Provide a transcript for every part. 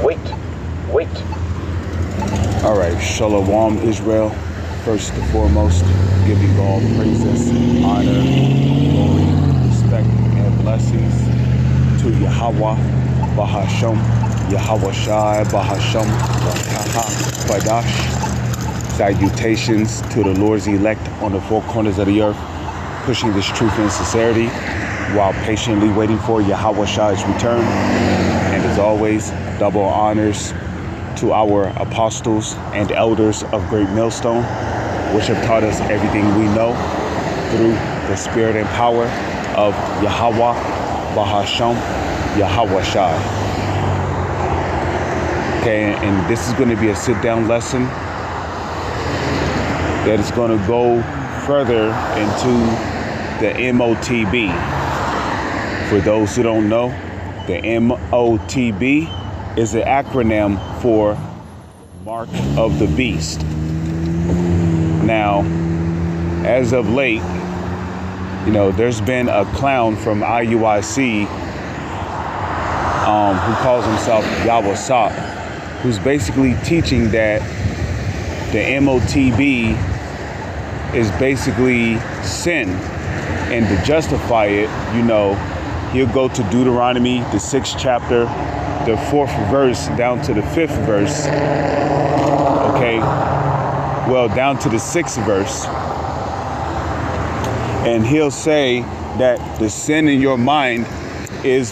Wait. All right, Shalom, Israel. First and foremost, giving all praises, honor, glory, respect, and blessings to Yahweh, Bahasham, Yahweh Shai, Bahasham, Badash. Salutations to the Lord's elect on the four corners of the earth, pushing this truth and sincerity while patiently waiting for Yahweh Shai's return. And as always, double honors to our apostles and elders of Great Millstone, which have taught us everything we know through the spirit and power of Yahweh, Bahasham, Yahweh Shai. Okay, and this is going to be a sit-down lesson that is going to go further into the MOTB. For those who don't know, the MOTB is an acronym for Mark of the Beast. Now, as of late, there's been a clown from IUIC who calls himself Yahweh Sop, who's basically teaching that the MOTB is basically sin. And to justify it, he'll go to Deuteronomy, the 6th chapter, the 4th verse down to the 5th verse. Okay. Well, down to the 6th verse. And he'll say that the sin in your mind is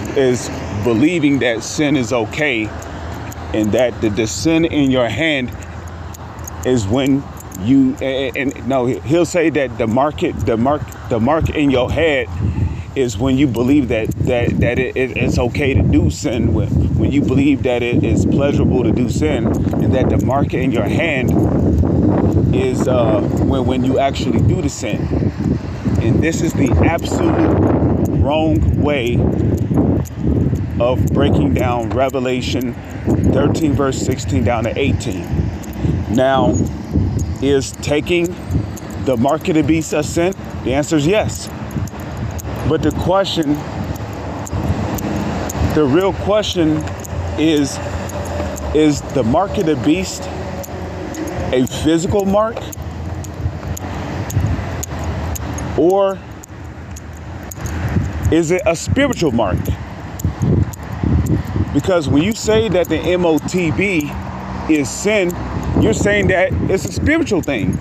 believing that sin is okay. And that the sin in your hand is when you, he'll say that the mark in your head is when you believe that it's okay to do sin, when you believe that it is pleasurable to do sin, and that the mark in your hand is when you actually do the sin. And this is the absolute wrong way of breaking down Revelation 13 verse 16 down to 18. Now, is taking the mark of the beast a sin? The answer is yes. But the real question is the mark of the beast a physical mark? Or is it a spiritual mark? Because when you say that the MOTB is sin, you're saying that it's a spiritual thing.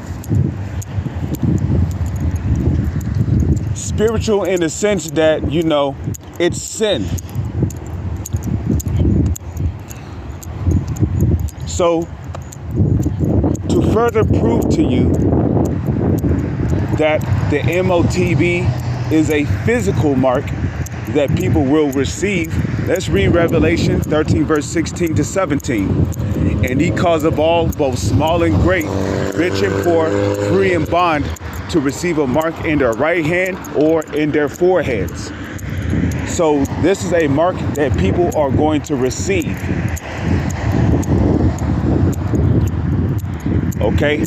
Spiritual in the sense that, it's sin. So, to further prove to you that the MOTB is a physical mark that people will receive, let's read Revelation 13 verse 16 to 17. And he caused of all, both small and great, rich and poor, free and bond, to receive a mark in their right hand or in their foreheads. So this is a mark that people are going to receive. Okay?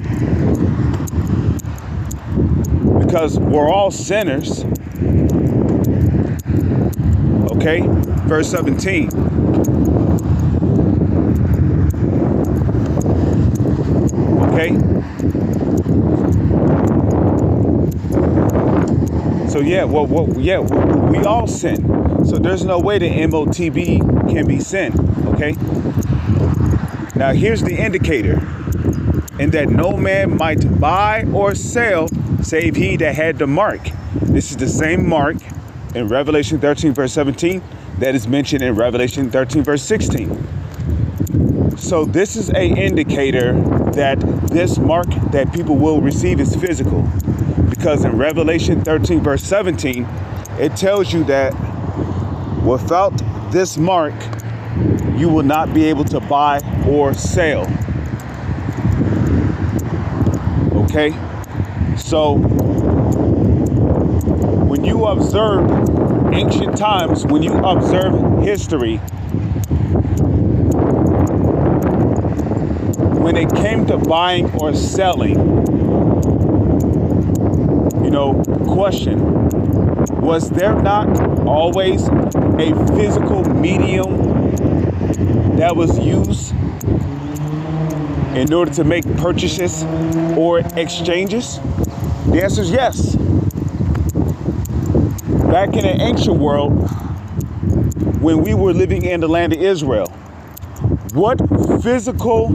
Because we're all sinners. Okay? Verse 17. Okay? So we all sin. So there's no way the MOTB can be sin. Okay? Now here's the indicator. And that no man might buy or sell save he that had the mark. This is the same mark in Revelation 13 verse 17 that is mentioned in Revelation 13 verse 16. So this is an indicator that this mark that people will receive is physical. Because in Revelation 13 verse 17, it tells you that without this mark, you will not be able to buy or sell. Okay? So when you observe ancient times, when you observe history, when it came to buying or selling, question, was there not always a physical medium that was used in order to make purchases or exchanges? The answer is yes. Back in the ancient world, when we were living in the land of Israel, what physical,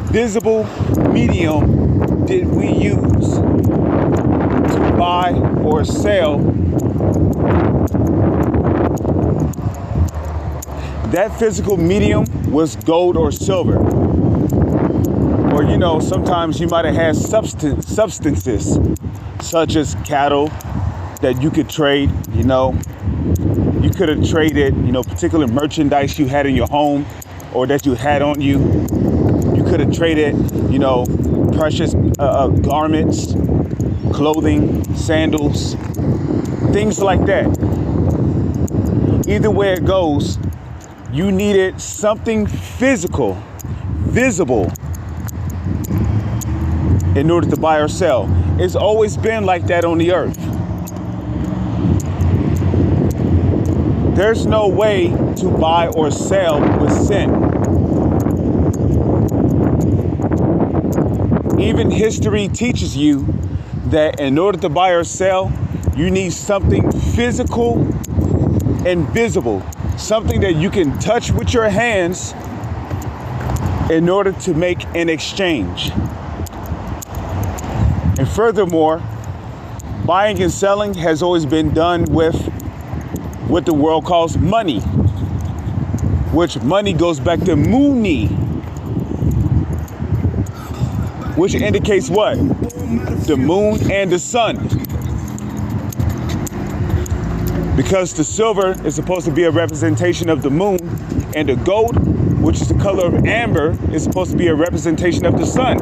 visible medium did we use to buy or sell? That physical medium was gold or silver. Or, sometimes you might have had substances such as cattle that you could trade. You could have traded, particular merchandise you had in your home or that you had on you. You could have traded, precious garments, clothing, sandals, things like that. Either way it goes, you needed something physical, visible, in order to buy or sell. It's always been like that on the earth. There's no way to buy or sell with sin. Even history teaches you that in order to buy or sell, you need something physical and visible, something that you can touch with your hands in order to make an exchange. And furthermore, buying and selling has always been done with what the world calls money, which money goes back to muni, which indicates what? The moon and the sun. Because the silver is supposed to be a representation of the moon, and the gold, which is the color of amber, is supposed to be a representation of the sun,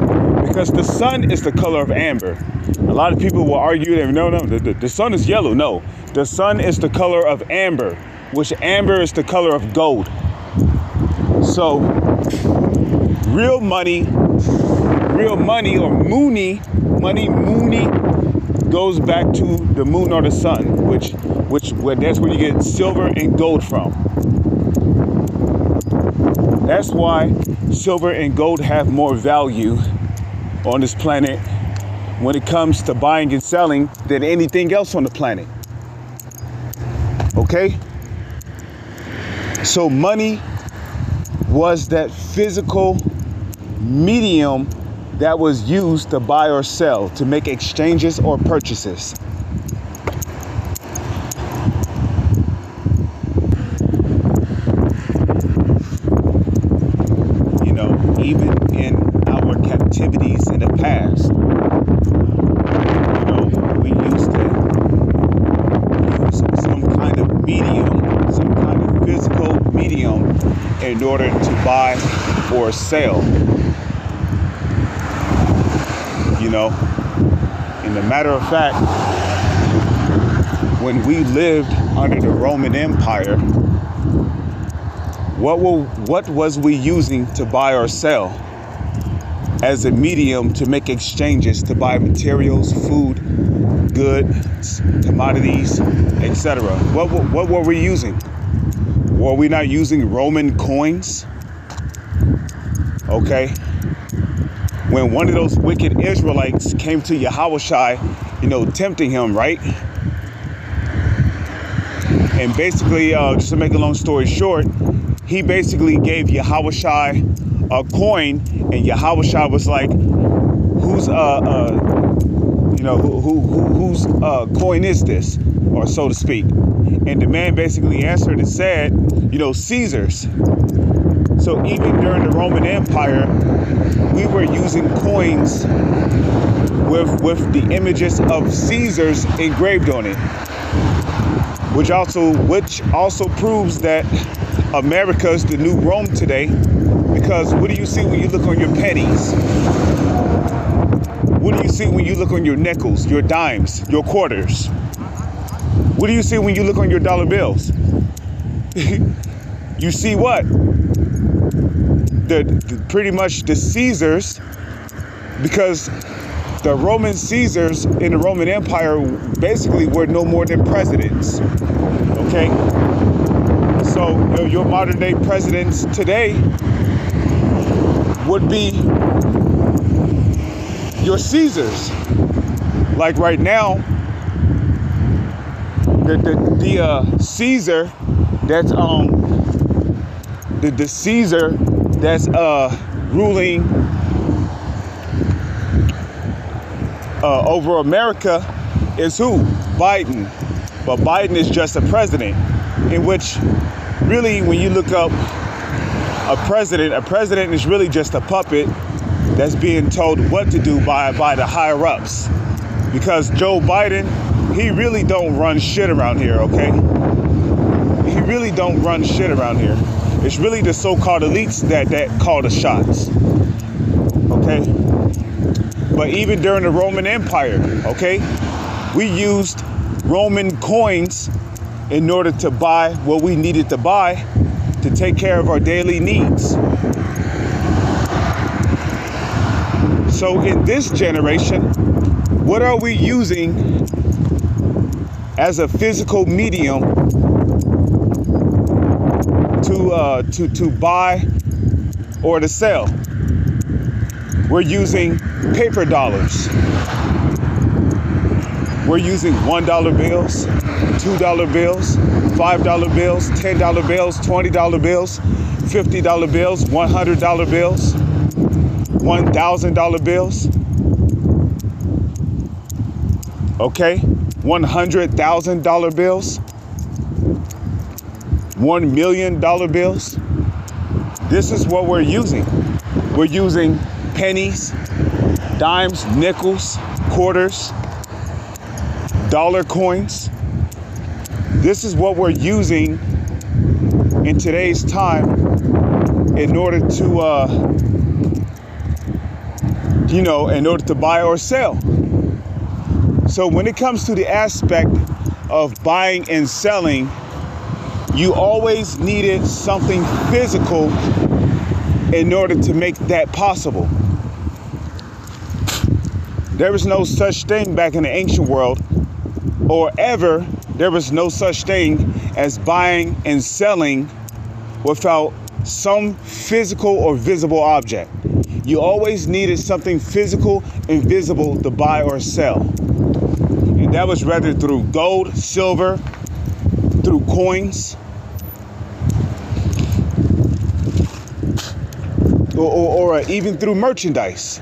because the sun is the color of amber. A lot of people will argue that no, the sun is yellow. No, the sun is the color of amber, which amber is the color of gold. So real money or muni, money goes back to the moon or the sun, which that's where you get silver and gold from. That's why silver and gold have more value on this planet when it comes to buying and selling than anything else on the planet. Okay? So money was that physical medium that was used to buy or sell, to make exchanges or purchases. Even in our captivities in the past, we used to use some kind of medium, some kind of physical medium in order to buy or sell. And a matter of fact, when we lived under the Roman Empire, what was we using to buy or sell as a medium to make exchanges, to buy materials, food, goods, commodities, etc.? What were we using? Were we not using Roman coins? Okay. When one of those wicked Israelites came to Yahushua, tempting him, right? And basically, just to make a long story short, he basically gave Yahushua a coin, and Yahushua was like, whose coin is this? Or so to speak. And the man basically answered and said, Caesar's. So even during the Roman Empire, we were using coins with the images of Caesar's engraved on it, which also proves that America is the new Rome today, because what do you see when you look on your pennies? What do you see when you look on your nickels, your dimes, your quarters? What do you see when you look on your dollar bills? You see what? Pretty much the Caesars, because the Roman Caesars in the Roman Empire basically were no more than presidents. Okay? So your modern day presidents today would be your Caesars. Like right now, the Caesar that's the Caesar that's ruling over America is who? Biden. But Biden is just a president, in which really when you look up a president is really just a puppet that's being told what to do by the higher ups. Because Joe Biden, he really don't run shit around here, okay? He really don't run shit around here. It's really the so-called elites that call the shots, okay? But even during the Roman Empire, okay, we used Roman coins in order to buy what we needed to buy to take care of our daily needs. So in this generation, what are we using as a physical medium to buy or to sell? We're using paper dollars. We're using $1 bills, $2 bills, $5 bills, $10 bills, $20 bills, $50 bills, $100 bills, $1,000 bills. Okay, $100,000 bills, $1 million bills. This is what we're using. We're using pennies, dimes, nickels, quarters, dollar coins. This is what we're using in today's time in order to, in order to buy or sell. So when it comes to the aspect of buying and selling, you always needed something physical in order to make that possible. There was no such thing back in the ancient world, or ever, there was no such thing as buying and selling without some physical or visible object. You always needed something physical and visible to buy or sell. And that was rather through gold, silver, through coins, or even through merchandise.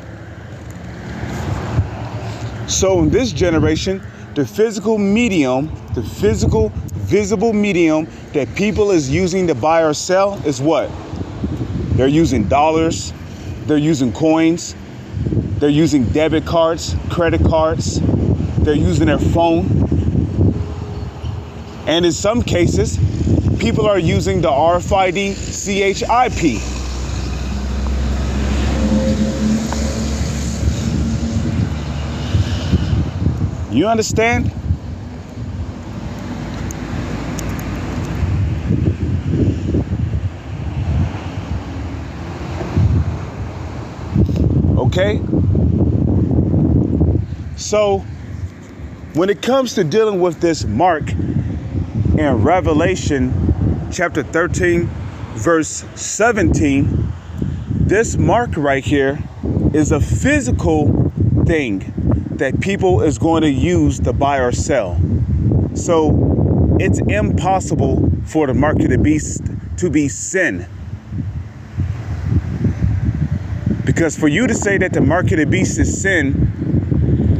So in this generation, the physical medium, the physical visible medium that people is using to buy or sell is what? They're using dollars, they're using coins, they're using debit cards, credit cards, they're using their phone. And in some cases, people are using the RFID CHIP. You understand? Okay? So, when it comes to dealing with this mark in Revelation chapter 13, verse 17, this mark right here is a physical thing that people is going to use to buy or sell. So it's impossible for the mark of the beast to be sin. Because for you to say that the mark of the beast is sin,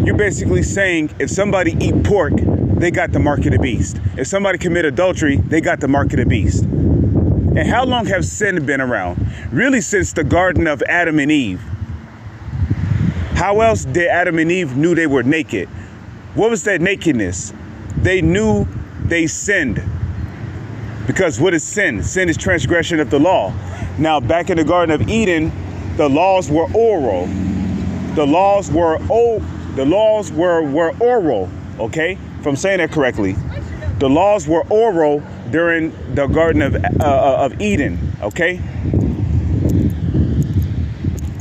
you're basically saying if somebody eat pork, they got the mark of the beast. If somebody commit adultery, they got the mark of the beast. And how long have sin been around? Really since the Garden of Adam and Eve. How else did Adam and Eve knew they were naked? What was that nakedness? They knew they sinned. Because what is sin? Sin is transgression of the law. Now, back in the Garden of Eden, the laws were oral. The laws were oral, okay? If I'm saying that correctly. The laws were oral during the Garden of Eden, okay?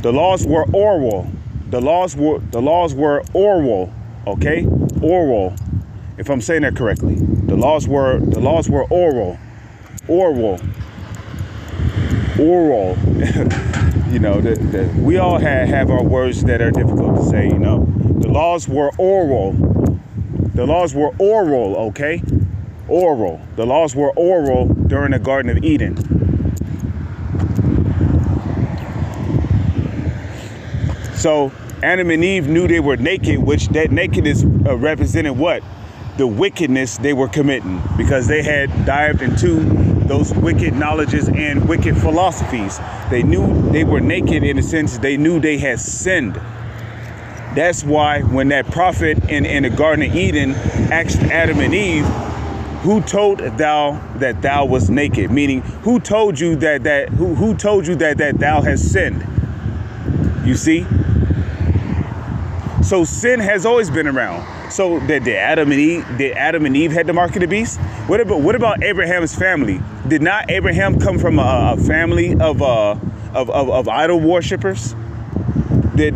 The laws were oral. The laws were oral, okay? Oral, if I'm saying that correctly. The laws were oral. oral. You know, we all have our words that are difficult to say, you know. The laws were oral. The laws were oral, okay? Oral. The laws were oral during the Garden of Eden. So Adam and Eve knew they were naked, which that nakedness represented what? The wickedness they were committing, because they had dived into those wicked knowledges and wicked philosophies. They knew they were naked in a sense. They knew they had sinned. That's why when that prophet in the Garden of Eden asked Adam and Eve, who told thou that thou was naked? Meaning, who told you who told you that thou hast sinned? You see? So sin has always been around. So did Adam and Eve had the mark of the beast? What about Abraham's family? Did not Abraham come from a family of idol worshippers? Well,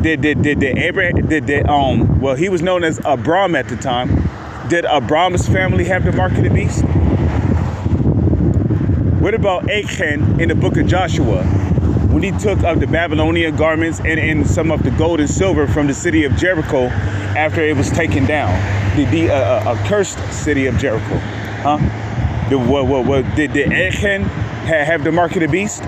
he was known as Abram at the time. Did Abram's family have the mark of the beast? What about Achan in the book of Joshua, when he took up the Babylonian garments and some of the gold and silver from the city of Jericho after it was taken down, the accursed city of Jericho? Huh? Did Achan have the mark of the beast?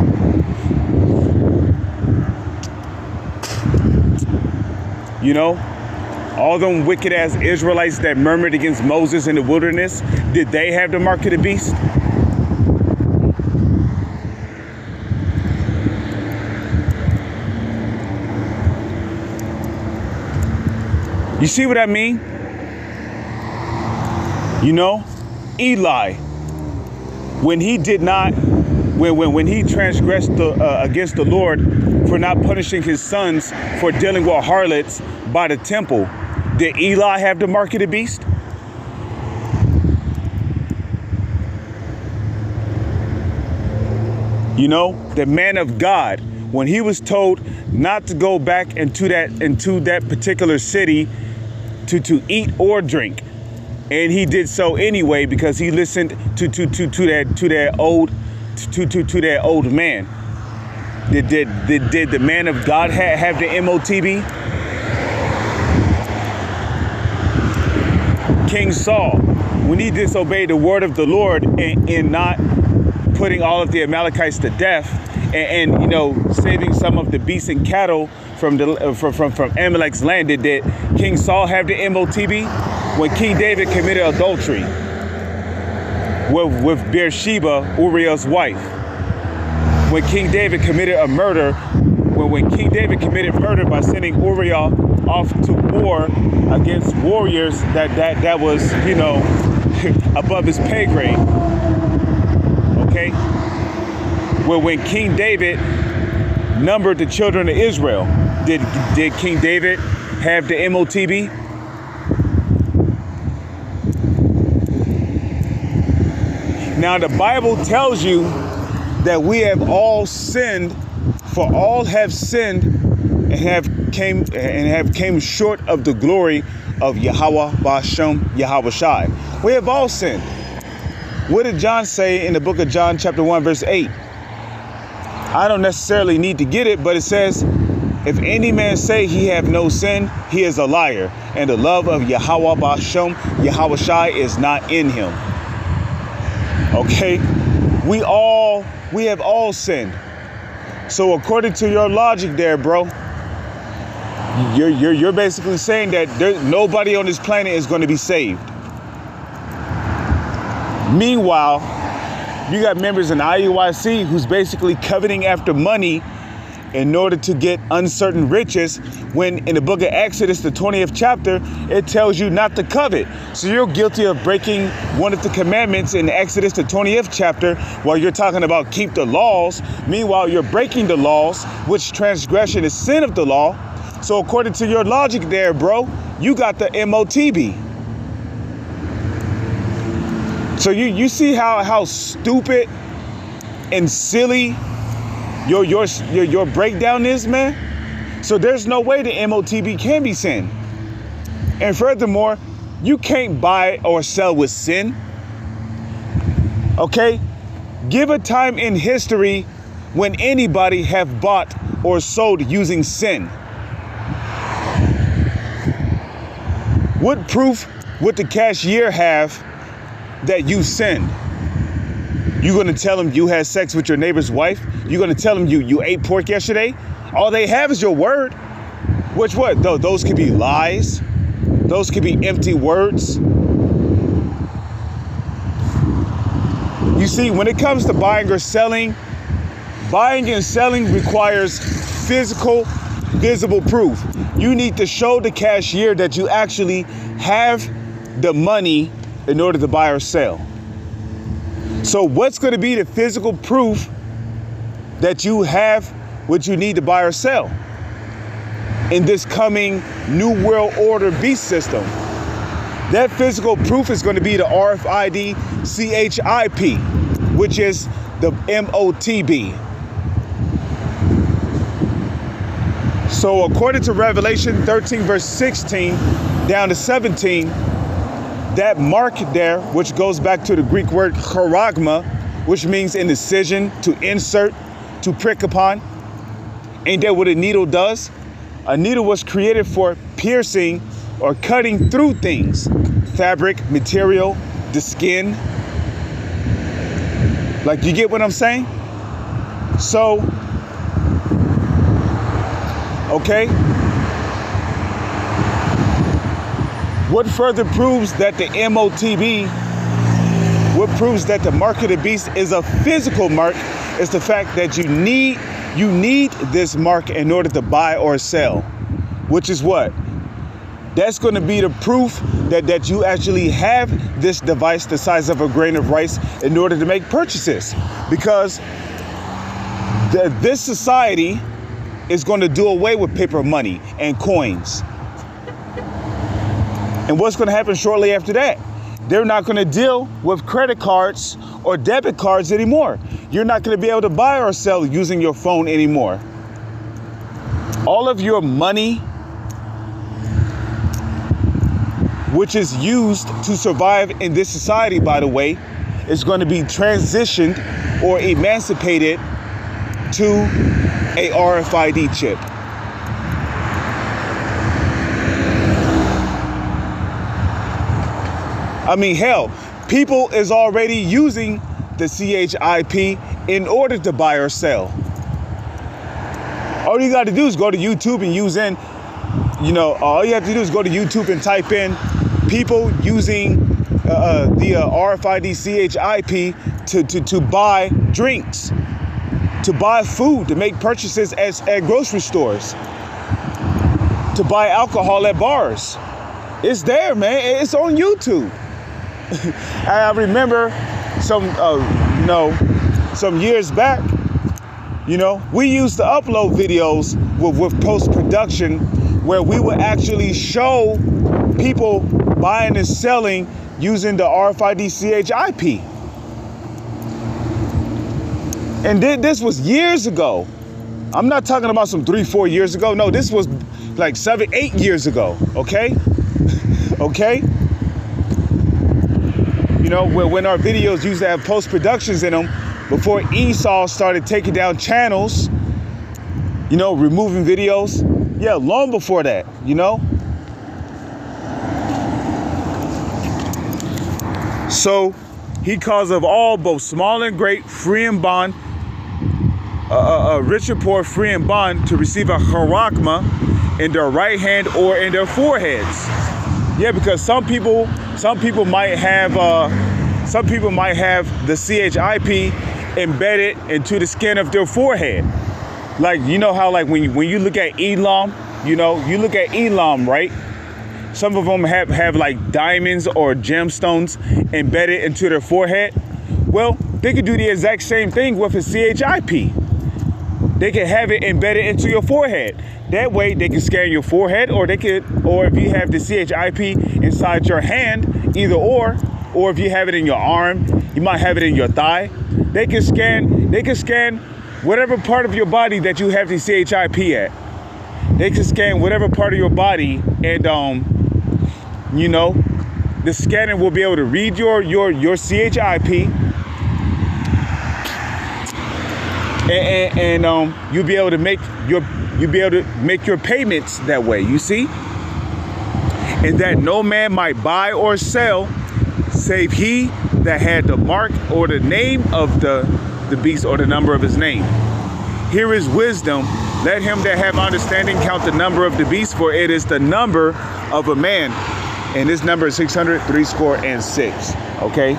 You know, all them wicked ass Israelites that murmured against Moses in the wilderness, did they have the mark of the beast? You see what I mean? You know, Eli, when he did not, when he transgressed against the Lord for not punishing his sons for dealing with harlots by the temple, did Eli have the mark of the beast? You know, the man of God, when he was told not to go back into that particular city to eat or drink, and he did so anyway because he listened to that old man. Did the man of God have the MOTB? King Saul, when he disobeyed the word of the Lord in not putting all of the Amalekites to death, and you know, saving some of the beasts and cattle from Amalek's land, did King Saul have the MOTB? When King David committed adultery with Bathsheba, Uriah's wife. When King David committed a murder, when King David committed murder by sending Uriah off to war against warriors that was, you know, above his pay grade. Okay? Well, when King David numbered the children of Israel, did King David have the MOTB? Now the Bible tells you that we have all sinned, for all have sinned and have came short of the glory of Yahweh Ba'ashem Yahweh Shai. We have all sinned. What did John say in the book of John chapter 1 verse 8? I don't necessarily need to get it, but it says, if any man say he have no sin, he is a liar, and the love of Yahweh Ba'ashem Yahweh Shai is not in him. Okay, we have all sinned. So according to your logic there, bro, you're basically saying that nobody on this planet is going to be saved. Meanwhile, you got members in IUIC who's basically coveting after money in order to get uncertain riches, when in the book of Exodus, the 20th chapter, it tells you not to covet. So you're guilty of breaking one of the commandments in Exodus, the 20th chapter, while you're talking about keep the laws. Meanwhile, you're breaking the laws, which transgression is sin of the law. So according to your logic there, bro, you got the MOTB. So you see how stupid and silly your breakdown is, man? So there's no way the MOTB can be sin. And furthermore, you can't buy or sell with sin. Okay? Give a time in history when anybody have bought or sold using sin. What proof would the cashier have that you sinned? You gonna tell him you had sex with your neighbor's wife? You gonna tell him you ate pork yesterday? All they have is your word. Which what? Those could be lies. Those could be empty words. You see, when it comes to buying and selling requires physical, visible proof. You need to show the cashier that you actually have the money in order to buy or sell. So what's going to be the physical proof that you have what you need to buy or sell in this coming New World Order beast system? That physical proof is going to be the RFID CHIP, which is the MOTB. So according to Revelation 13, verse 16 down to 17, that mark there, which goes back to the Greek word charagma, which means an incision, to insert, to prick upon. Ain't that what a needle does? A needle was created for piercing or cutting through things, fabric, material, the skin. Like, you get what I'm saying? So, okay. What further proves that the MOTB, what proves that the mark of the beast is a physical mark, is the fact that you need this mark in order to buy or sell, which is what? That's going to be the proof that you actually have this device the size of a grain of rice in order to make purchases. Because this society is going to do away with paper money and coins. And what's going to happen shortly after that? They're not going to deal with credit cards or debit cards anymore. You're not going to be able to buy or sell using your phone anymore. All of your money, which is used to survive in this society, by the way, is going to be transitioned or emancipated to a RFID chip. I mean, hell, people is already using the CHIP in order to buy or sell. All you got to do is go to YouTube and use in, all you have to do is go to YouTube and type in people using the RFID CHIP to buy drinks, to buy food, to make purchases at grocery stores, to buy alcohol at bars. It's there, man. It's on YouTube. I remember some years back, we used to upload videos with post-production where we would actually show people buying and selling using the RFID CHIP. And this was years ago. I'm not talking about some 3-4 years ago. No, this was like 7-8 years ago. Okay? Okay? When our videos used to have post-productions in them, before Esau started taking down channels, removing videos. Yeah, long before that, So he calls of all, both small and great, free and bond, rich and poor, free and bond, to receive a charagma in their right hand or in their foreheads. Yeah, because some people might have the CHIP embedded into the skin of their forehead. Like, how like when you look at Elam, you look at Elam, right? Some of them have like diamonds or gemstones embedded into their forehead. Well, they could do the exact same thing with a CHIP. They can have it embedded into your forehead. That way they can scan your forehead, or if you have the CHIP inside your hand, either or if you have it in your arm, you might have it in your thigh. They can scan whatever part of your body that you have the CHIP at. They can scan whatever part of your body, and the scanner will be able to read your CHIP, and you'll be able to make your payments that way. You see, and that no man might buy or sell, save he that had the mark or the name of the beast or the number of his name. Here is wisdom. Let him that have understanding count the number of the beast, for it is the number of a man, and this number is 666. Okay.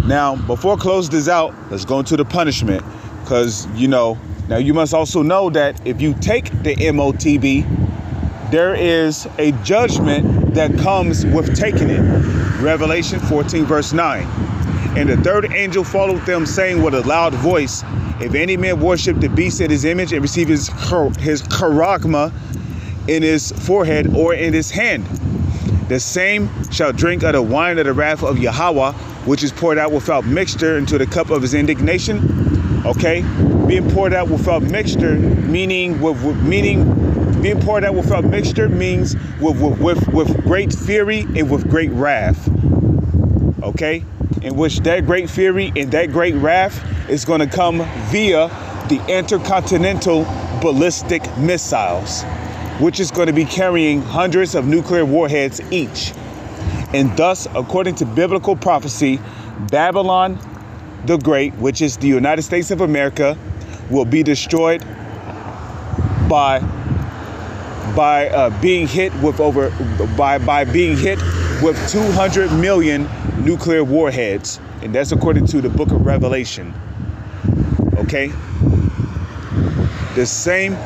Now, before I close this out, let's go into the punishment, because now you must also know that if you take the MOTB, there is a judgment that comes with taking it. Revelation 14 verse 9. And the third angel followed them, saying with a loud voice, if any man worship the beast in his image and receive his charagma in his forehead or in his hand, the same shall drink of the wine of the wrath of Yahweh, which is poured out without mixture into the cup of his indignation. Okay, being poured out without mixture, being poured out without mixture means with great fury and with great wrath. Okay, in which that great fury and that great wrath is going to come via the intercontinental ballistic missiles, which is going to be carrying hundreds of nuclear warheads each. And thus, according to biblical prophecy, Babylon the Great, which is the United States of America, will be destroyed by being hit with 200 million nuclear warheads, and that's according to the book of Revelation. Okay, the same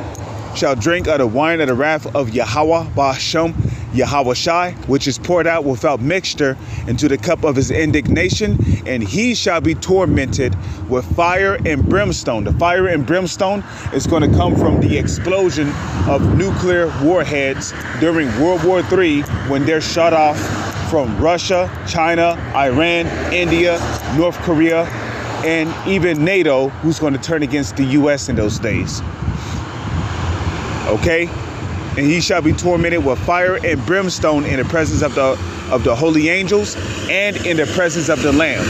shall drink of the wine of the wrath of Yahweh Ba'ashem Yahweh Shai, which is poured out without mixture into the cup of his indignation, and he shall be tormented with fire and brimstone. The fire and brimstone is going to come from the explosion of nuclear warheads during World War III, when they're shut off from Russia, China, Iran, India, North Korea, and even NATO, who's going to turn against the U.S. in those days. Okay? And he shall be tormented with fire and brimstone in the presence of the holy angels and in the presence of the Lamb.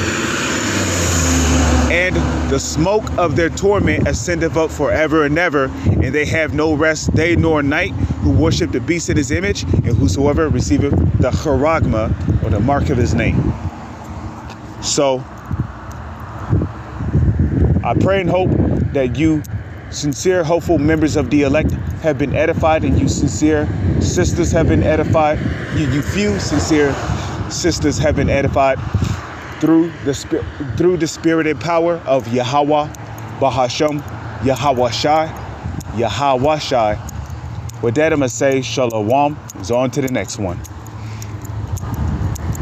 And the smoke of their torment ascendeth up forever and ever, and they have no rest day nor night, who worship the beast in his image, and whosoever receiveth the charagma, or the mark of his name. So I pray and hope that you sincere, hopeful members of the elect have been edified, and you sincere sisters have been edified. You few sincere sisters have been edified through the spirit and power of Yahweh Bahashem, Yahweh Shai. With that, I'm going to say shalom. On to the next one.